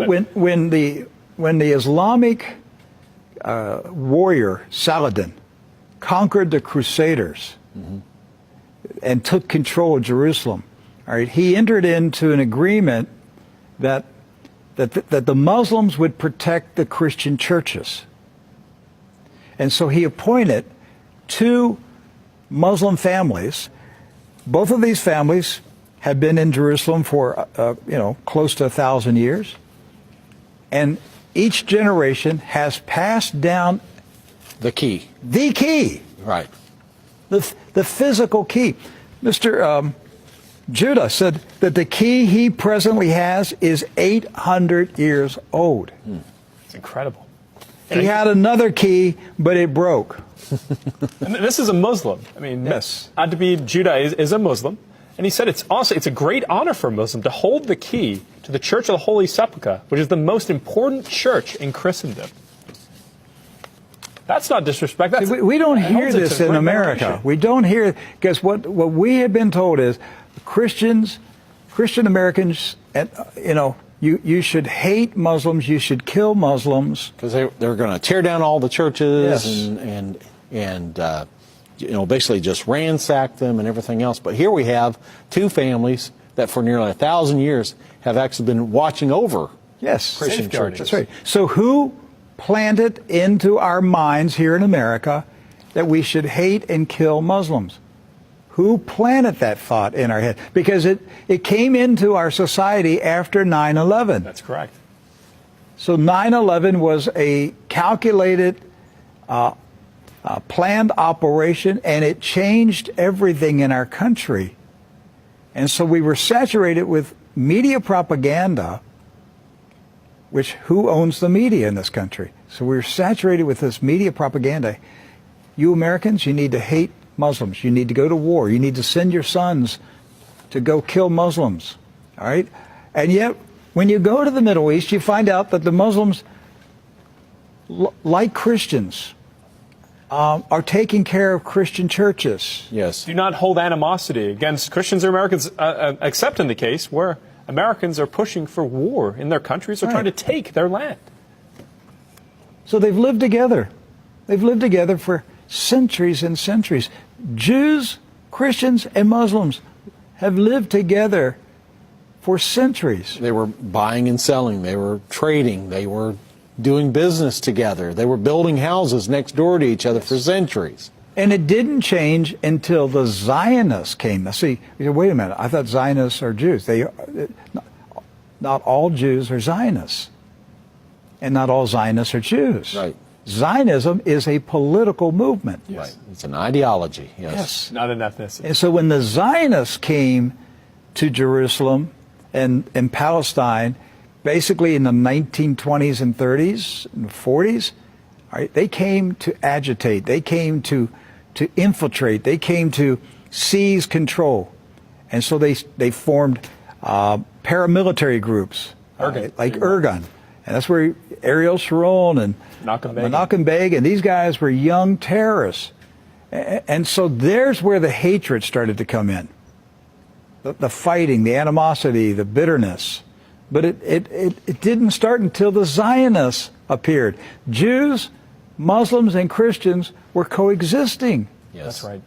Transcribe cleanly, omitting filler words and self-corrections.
When the Islamic warrior Saladin conquered the Crusaders and took control of Jerusalem, all right, he entered into an agreement that the Muslims would protect the Christian churches. And so he appointed 2 Muslim families. Both of these families had been in Jerusalem for, close to 1,000 years. And each generation has passed down the key. The key. Right. The physical key. Mr. Judah said that the key he presently has is 800 years old. It's incredible. He had another key, but it broke. And this is a Muslim. I mean, yes. Ayyubi Judah is a Muslim. And he said it's a great honor for a Muslim to hold the key to the Church of the Holy Sepulchre, which is the most important church in Christendom. That's not disrespect. We don't hear this in America. We don't hear, because what we have been told is Christian Americans, you should hate Muslims, you should kill Muslims. Because they're going to tear down all the churches and basically just ransack them and everything else. But here we have 2 families that for nearly 1,000 years have actually been watching over Christian churches. That's right. So who planted into our minds here in America that we should hate and kill Muslims? Who planted that thought in our head? Because it came into our society after 9/11. That's correct. So 9/11 was a calculated, planned operation, and it changed everything in our country. And so we were saturated with media propaganda, which who owns the media in this country? So we were saturated with this media propaganda. You Americans, you need to hate Muslims. You need to go to war. You need to send your sons to go kill Muslims. All right? And yet, when you go to the Middle East, you find out that the Muslims, like Christians, are taking care of Christian churches. Yes. Do not hold animosity against Christians or Americans, except in the case where Americans are pushing for war in their countries or trying to take their land. So they've lived together. They've lived together for centuries and centuries. Jews, Christians, and Muslims have lived together for centuries. They were buying and selling. They were trading. They were doing business together. They were building houses next door to each other for centuries. And it didn't change until the Zionists came. Now, see, wait a minute. I thought Zionists are Jews. Not all Jews are Zionists. And not all Zionists are Jews. Right. Zionism is a political movement. Yes. Right. It's an ideology. Yes. Not an ethnicity. And so when the Zionists came to Jerusalem and Palestine, basically in the 1920s and 30s and 40s, all right, they came to agitate. They came to infiltrate. They came to seize control. And so they formed paramilitary groups, like Irgun. And that's where Ariel Sharon and Menachem Begin, and these guys were young terrorists. And so there's where the hatred started to come in. The fighting, the animosity, the bitterness. But it didn't start until the Zionists appeared. Jews, Muslims, and Christians were coexisting. Yes. That's right.